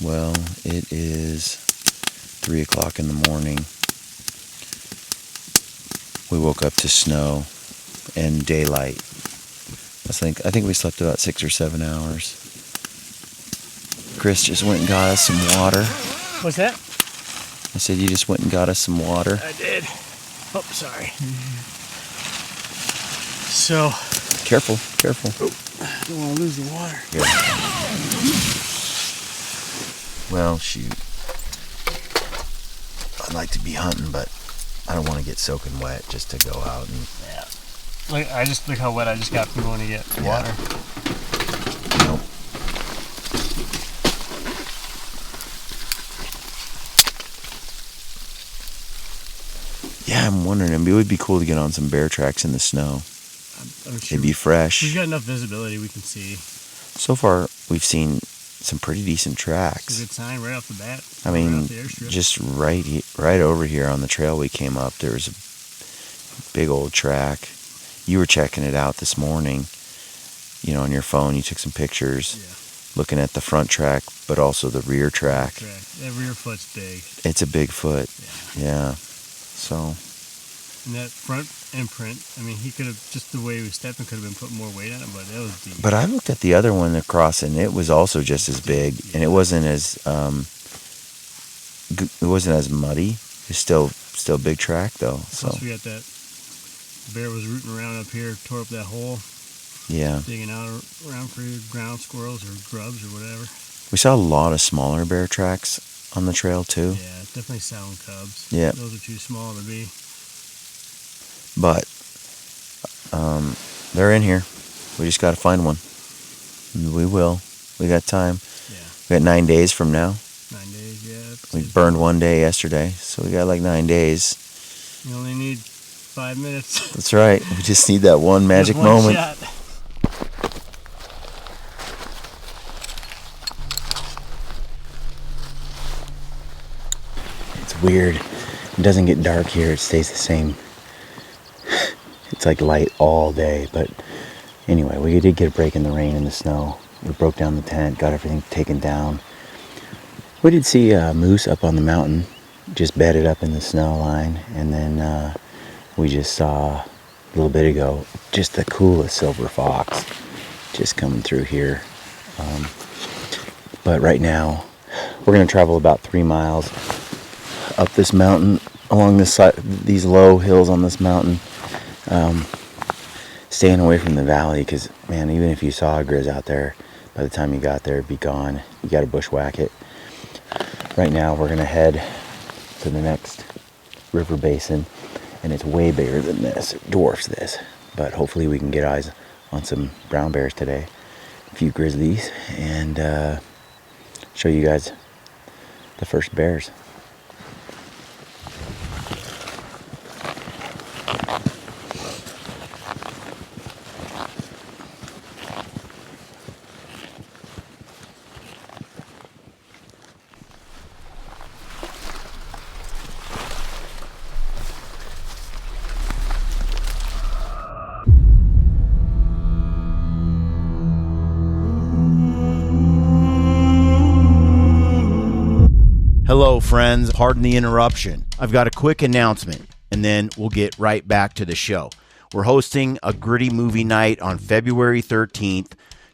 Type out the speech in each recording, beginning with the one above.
Well, it is 3 o'clock in the morning. We woke up to snow and daylight. I think we slept about 6 or 7 hours. Chris just went and got us some water. What's that? I said you just went and got us some water. I did. Oh, sorry. So. Careful. Oh, I don't want to lose the water. Here. Well, shoot. I'd like to be hunting, but I don't want to get soaking wet just to go out and. Yeah. Look how wet I just got from going to get water. Nope. Yeah, I'm wondering. It would be cool to get on some bear tracks in the snow. I'm sure They'd be fresh. We've got enough visibility we can see. So far, we've seen some pretty decent tracks. It's a good sign right off the bat. I mean, just right over here on the trail we came up, there was a big old track. You were checking it out this morning, on your phone. You took some pictures, looking at the front track, but also the rear track. That rear foot's big. It's a big foot. Yeah. So. And that front imprint, I mean, he could have, just the way he was stepping, could have been putting more weight on it, but that was deep. But I looked at the other one across, and it was also just as big, and it wasn't as muddy. It's still big track though. So plus we got that bear was rooting around up here, tore up that hole. Yeah. Digging out around for ground squirrels or grubs or whatever. We saw a lot of smaller bear tracks on the trail too. Yeah, definitely sound cubs. Yeah. Those are too small to be. But they're in here. We just got to find one. We will. We got time. Yeah. We got 9 days from now. 9 days, yeah. We burned 1 day yesterday, so we got like 9 days. You only need 5 minutes. That's right. We just need that one magic moment. Shot. It's weird. It doesn't get dark here. It stays the same. It's like light all day. But anyway, we did get a break in the rain and the snow. We broke down the tent, got everything taken down. We did see a moose up on the mountain, just bedded up in the snow line. And then we just saw a little bit ago just the coolest silver fox just coming through here. But right now, we're going to travel about 3 miles up this mountain, along this side, these low hills on this mountain, staying away from the valley, because man, even if you saw a grizz out there, by the time you got there, it'd be gone. You got to bushwhack it. Right now we're gonna head to the next river basin, and it's way bigger than this. It dwarfs this, but hopefully we can get eyes on some brown bears today, a few grizzlies, and show you guys the first bears. Hello, friends. Pardon the interruption. I've got a quick announcement, and then we'll get right back to the show. We're hosting a gritty movie night on February 13th,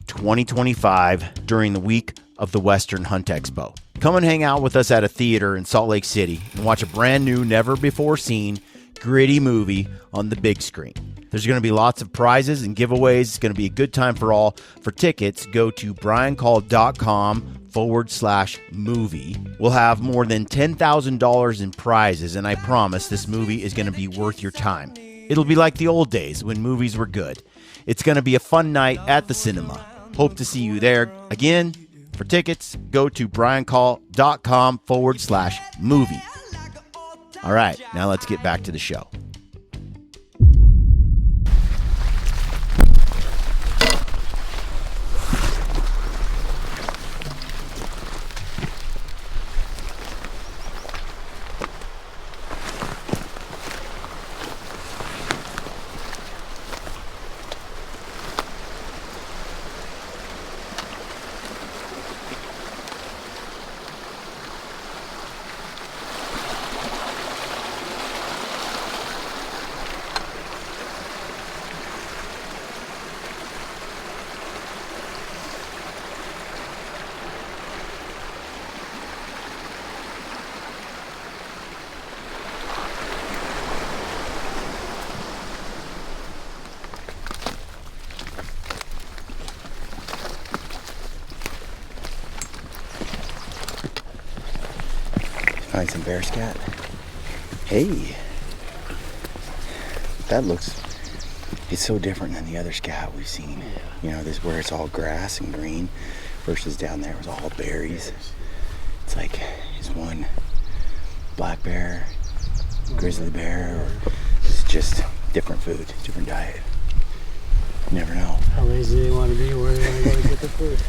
2025, during the week of the Western Hunt Expo. Come and hang out with us at a theater in Salt Lake City and watch a brand new, never-before-seen, gritty movie on the big screen. There's going to be lots of prizes and giveaways. It's going to be a good time for all. For tickets, go to briancall.com/movie. We'll have more than $10,000 in prizes, and I promise this movie is going to be worth your time. It'll be like the old days when movies were good. It's going to be a fun night at the cinema. Hope to see you there. Again, for tickets, go to briancall.com/movie. All right, now let's get back to the show. Find some bear scat. Hey, that looks, it's so different than the other scat we've seen. You know, this where it's all grass and green versus down there it was all berries. It's like, is one black bear, grizzly bear, or it's just different food, different diet. You never know. How lazy they want to be, where they want to go to get the food.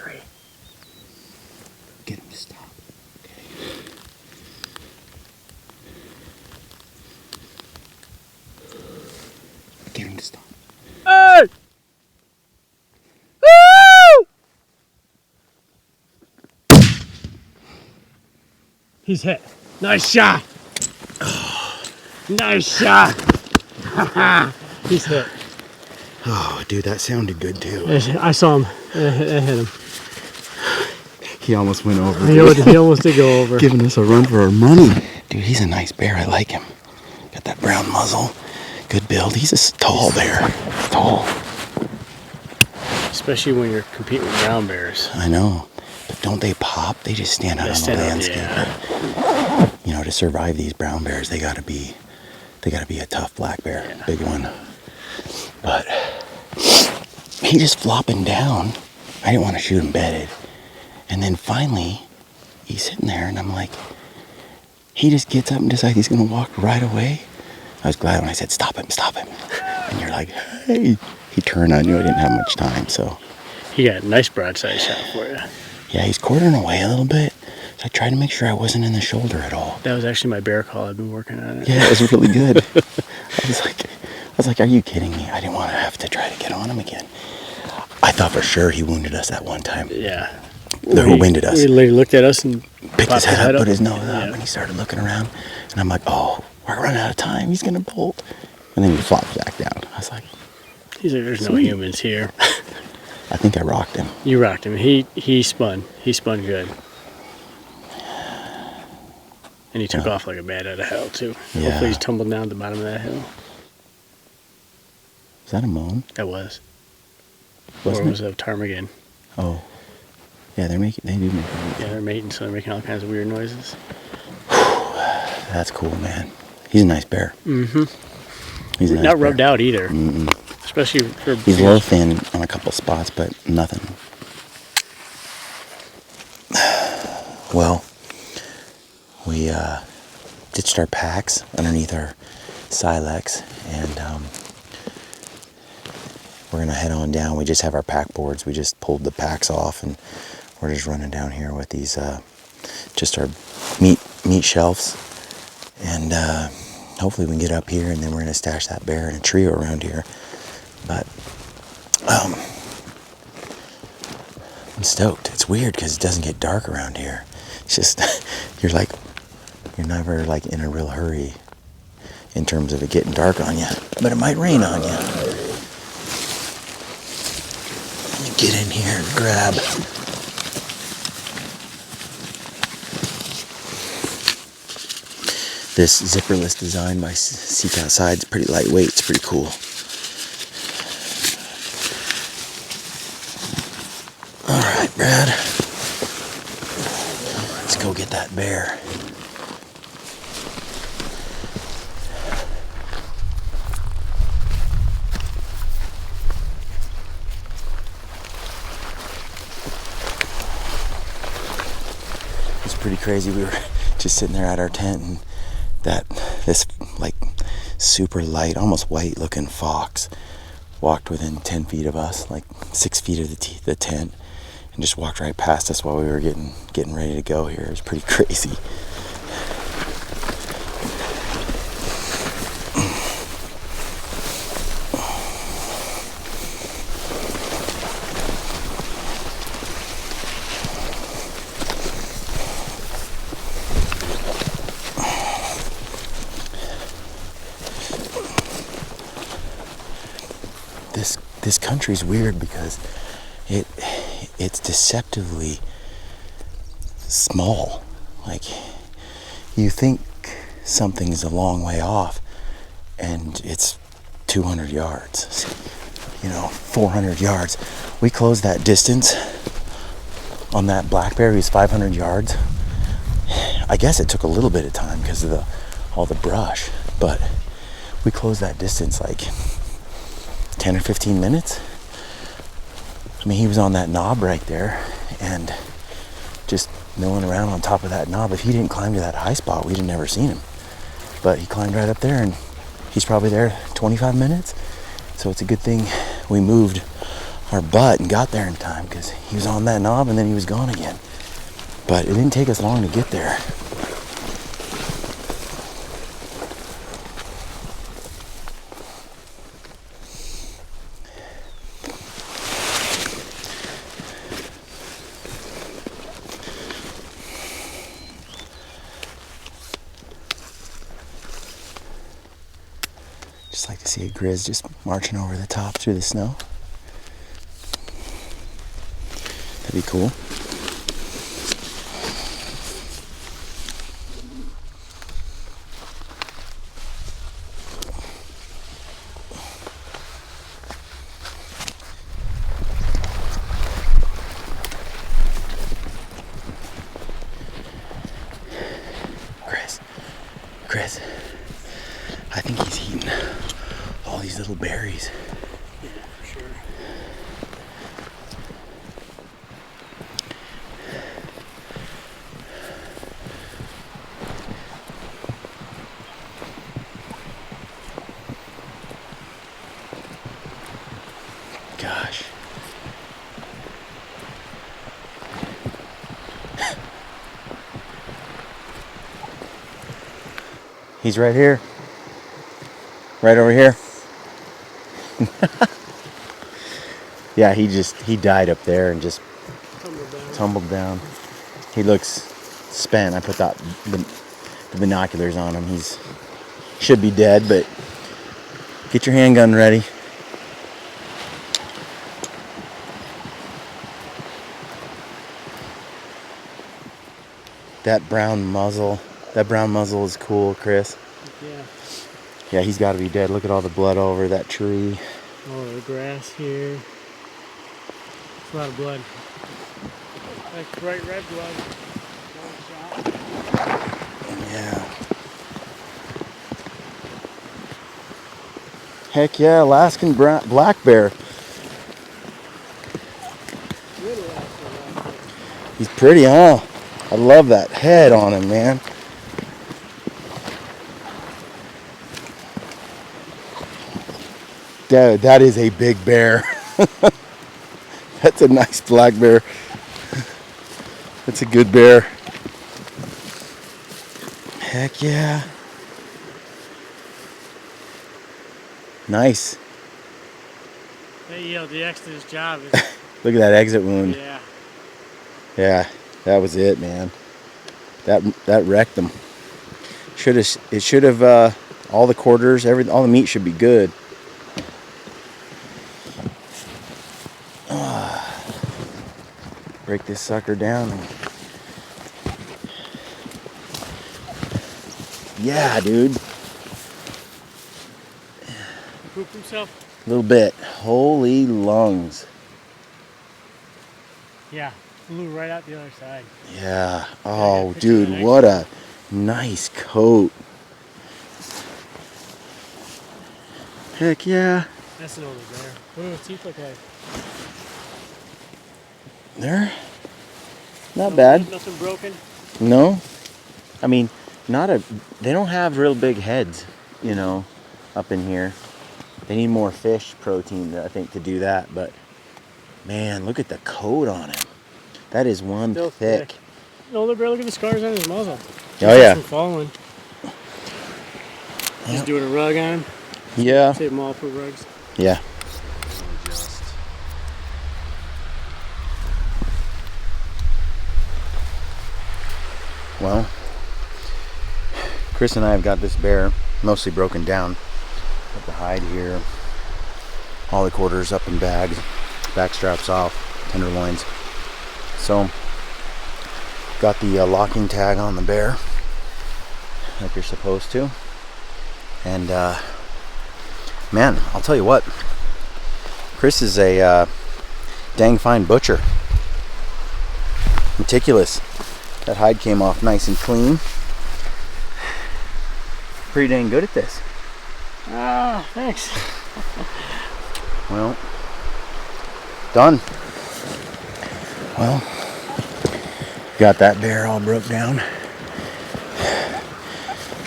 Hurry. Get him to stop. Okay. Get him to stop. Hey! Woo! He's hit. Nice shot. Nice shot. He's hit. Oh, dude, that sounded good too. I saw him. It hit him. He almost went over. He almost did go over. Giving us a run for our money. Dude, he's a nice bear. I like him. Got that brown muzzle. Good build. He's a tall bear. Tall. Especially when you're competing with brown bears. I know. But don't they pop? They just stand out on the landscape. Yeah. You know, to survive these brown bears, they gotta be a tough black bear. Yeah. Big one. But he just flopping down. I didn't want to shoot him bedded. And then finally, he's sitting there, and I'm like, he just gets up and decides he's going to walk right away. I was glad when I said, stop him. And you're like, hey. He turned on you. I didn't have much time, so. He got a nice broadside shot for you. Yeah, he's quartering away a little bit. So I tried to make sure I wasn't in the shoulder at all. That was actually my bear call. I've been working on it. Yeah, it was really good. I was like, are you kidding me? I didn't want to have to try to get on him again. I thought for sure he wounded us that one time. Yeah. Who winded us? He looked at us and picked his head up, put his nose yeah. up, and he started looking around. And I'm like, oh, we're running out of time. He's going to bolt. And then he flopped back down. I was like, he's like, there's sweet. no humans here. I think I rocked him. You rocked him. He spun. He spun good. And he took off like a bat out of hell, too. Yeah. Hopefully he's tumbled down at the bottom of that hill. Is that a moan? That was. Wasn't or was it a ptarmigan? Oh. Yeah, they do make it. Yeah, they're mating, so they're making all kinds of weird noises. That's cool, man. He's a nice bear. Mm-hmm. He's a nice not bear. rubbed out either. Mm-mm. Especially for... He's low thin on a couple spots, but nothing. Well, we ditched our packs underneath our Silex, and we're going to head on down. We just have our pack boards. We just pulled the packs off, and we're just running down here with these, just our meat shelves. And hopefully we can get up here, and then we're going to stash that bear in a tree around here. But I'm stoked. It's weird because it doesn't get dark around here. It's just, you're never like in a real hurry in terms of it getting dark on you. But it might rain on you. Let me get in here and grab. This zipperless design by Seek Outside is pretty lightweight. It's pretty cool. All right, Brad. Let's go get that bear. It's pretty crazy. We were just sitting there at our tent, and this like super light, almost white looking fox walked within 10 feet of us, like 6 feet of the tent, and just walked right past us while we were getting ready to go here. It was pretty crazy. This country's weird because it's deceptively small. Like, you think something's a long way off, and it's 200 yards, 400 yards. We closed that distance on that black bear. He was 500 yards. I guess it took a little bit of time because of all the brush, but we closed that distance like 10 or 15 minutes. I mean, he was on that knob right there and just milling around on top of that knob. If he didn't climb to that high spot, we'd have never seen him. But he climbed right up there, and he's probably there 25 minutes. So it's a good thing we moved our butt and got there in time because he was on that knob and then he was gone again. But it didn't take us long to get there. Just like to see a Grizz just marching over the top through the snow. That'd be cool. Chris, I think he's eating all these little berries. Yeah, for sure. Gosh. He's right here. Right over here. Yeah, he died up there and just tumbled down. He looks spent. I put the binoculars on him. He's should be dead, but get your handgun ready. That brown muzzle is cool, Chris. Yeah. Yeah, he's got to be dead. Look at all the blood over that tree. All the grass here. It's a lot of blood. Like bright red blood. Yeah. Heck yeah, Alaskan black bear. He's pretty, huh? I love that head on him, man. Dude, that is a big bear. That's a nice black bear. That's a good bear. Heck yeah. Nice. Hey, the extra's job is. Look at that exit wound. Yeah. Yeah, that was it, man. That wrecked them. It should have all the quarters, all the meat should be good. Break this sucker down. Yeah, dude. Pooped himself? A little bit. Holy lungs. Yeah, flew right out the other side. Yeah. Oh, dude, what a nice coat. Heck yeah. That's an older bear. What do his teeth look like? They're not bad. Nothing broken? No. I mean, they don't have real big heads, up in here. They need more fish protein, I think, to do that. But, man, look at the coat on him. That is one Still thick. The older bear, look at the scars on his muzzle. Oh, yeah. From falling. Just doing a rug on him. Yeah. Save them all for rugs. Yeah. Well, Chris and I have got this bear mostly broken down. Got the hide here, all the quarters up in bags, back straps off, tenderloins. So, got the locking tag on the bear, like you're supposed to. And, man, I'll tell you what, Chris is a dang fine butcher. Meticulous. That hide came off nice and clean. Pretty dang good at this. Ah, thanks. Well, done. Well, got that bear all broke down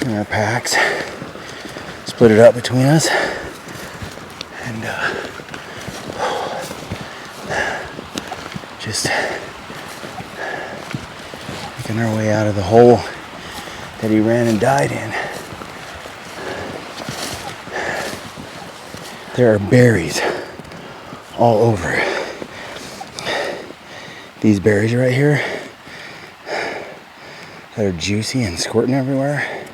in our packs. Split it up between us. And Just making our way out of the hole that he ran and died in. There are berries all over. These berries right here that are juicy and squirting everywhere.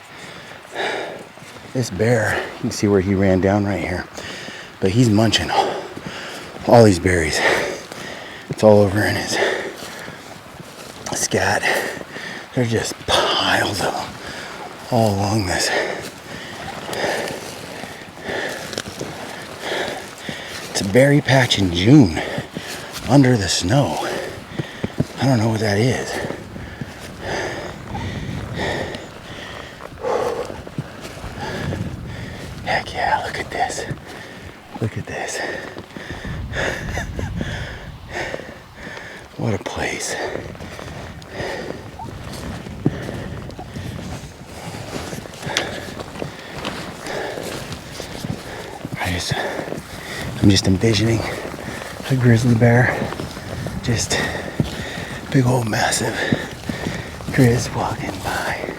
This bear, you can see where he ran down right here, but he's munching all these berries. It's all over in his scat. They're just piled up all along this. It's a berry patch in June under the snow. I don't know what that is. Heck yeah, look at this. Look at this. What a place. I'm just envisioning a grizzly bear, just big old massive grizz walking by.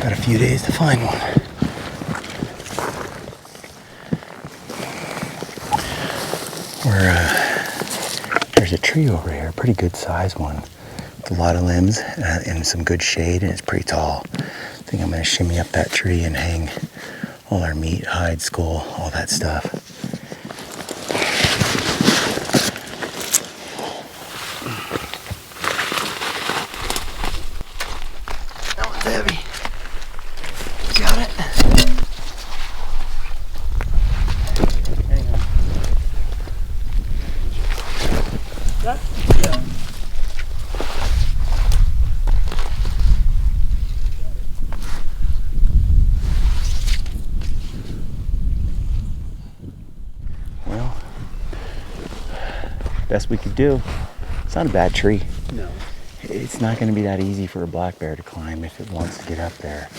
Got a few days to find one. There's a tree over here, a pretty good sized one, with a lot of limbs and some good shade, and it's pretty tall. I think I'm gonna shimmy up that tree and hang all our meat, hide, skull, all that stuff. That one's heavy. Got it. Hang on. That? Yeah. Well, best we could do. It's not a bad tree. No. It's not going to be that easy for a black bear to climb if it wants to get up there.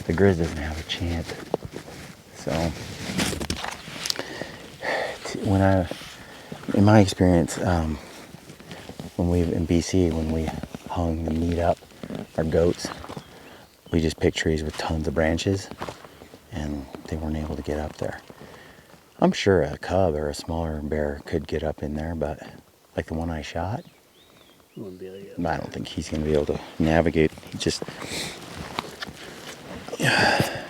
The grizz doesn't have a chance. So, in my experience, when we in BC, when we hung the meat up, our goats, we just picked trees with tons of branches, and they weren't able to get up there. I'm sure a cub or a smaller bear could get up in there, but like the one I shot, I don't think he's going to be able to navigate. He just, yeah.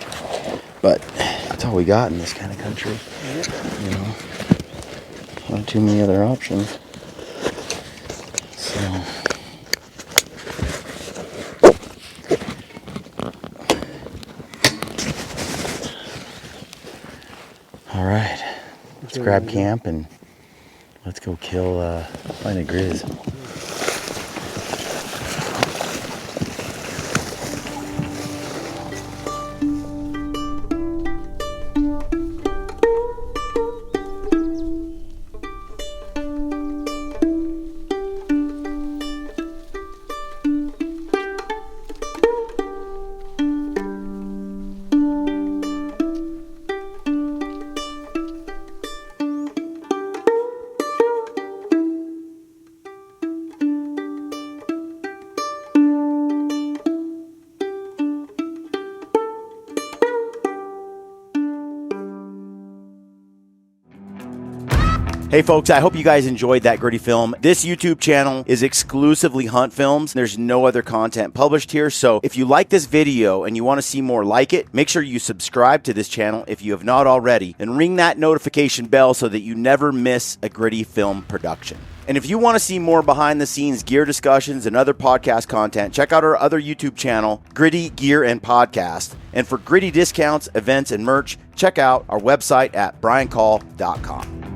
But that's all we got in this kind of country. You know, not too many other options. So, all right, let's grab camp and let's go find a grizz. Hey folks, I hope you guys enjoyed that gritty film. This YouTube channel is exclusively hunt films. There's no other content published here, so if you like this video and you want to see more like it, make sure you subscribe to this channel if you have not already, and ring that notification bell so that you never miss a gritty film production. And if you want to see more behind the scenes gear discussions and other podcast content, check out our other YouTube channel, Gritty Gear and Podcast. And for gritty discounts, events, and merch, check out our website at briancall.com.